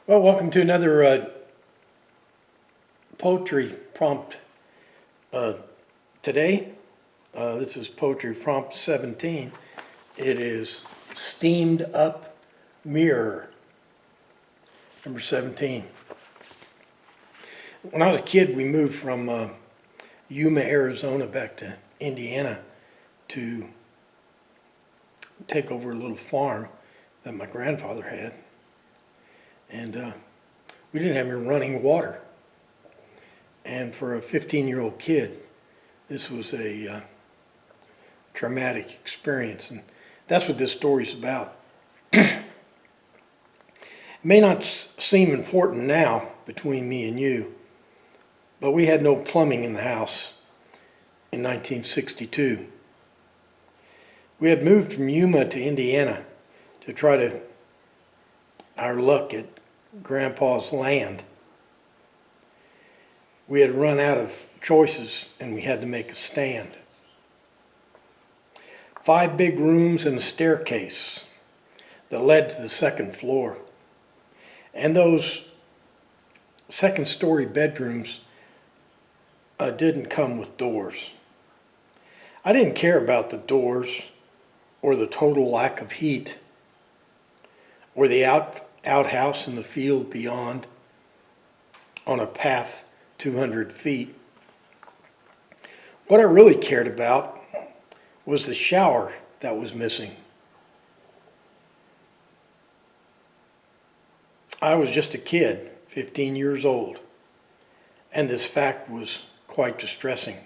Well, welcome to another poetry prompt today. This is poetry prompt 17. It is steamed up mirror, number 17. When I was a kid, we moved from Yuma, Arizona back to Indiana to take over a little farm that my grandfather had. And we didn't have any running water. And for a 15-year-old kid, this was a traumatic experience. And that's what this story's about. It may not seem important now between me and you, but we had no plumbing in the house in 1962. We had moved from Yuma to Indiana to try our luck at Grandpa's land. We had run out of choices and we had to make a stand. 5 big rooms and a staircase that led to the second floor. And those second-story bedrooms didn't come with doors. I didn't care about the doors or the total lack of heat or the outhouse in the field beyond on a path 200 feet. What I really cared about was the shower that was missing. I was just a kid, 15 years old, and this fact was quite distressing.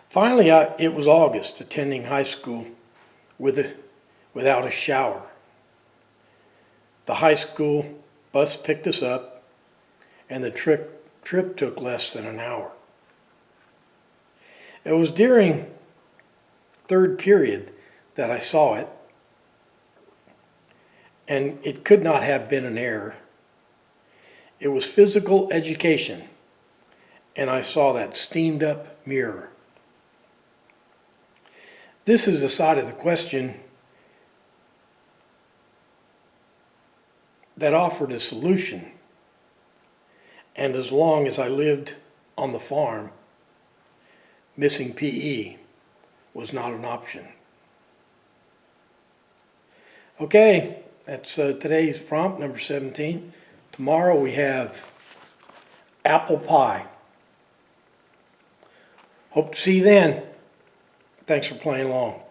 Finally, it was August, attending high school without a shower. The high school bus picked us up, and the trip took less than an hour. It was during third period that I saw it, and it could not have been an error. It was physical education, and I saw that steamed up mirror. This is the side of the question that offered a solution. And as long as I lived on the farm, missing PE was not an option. Okay, that's today's prompt, number 17. Tomorrow we have apple pie. Hope to see you then. Thanks for playing along.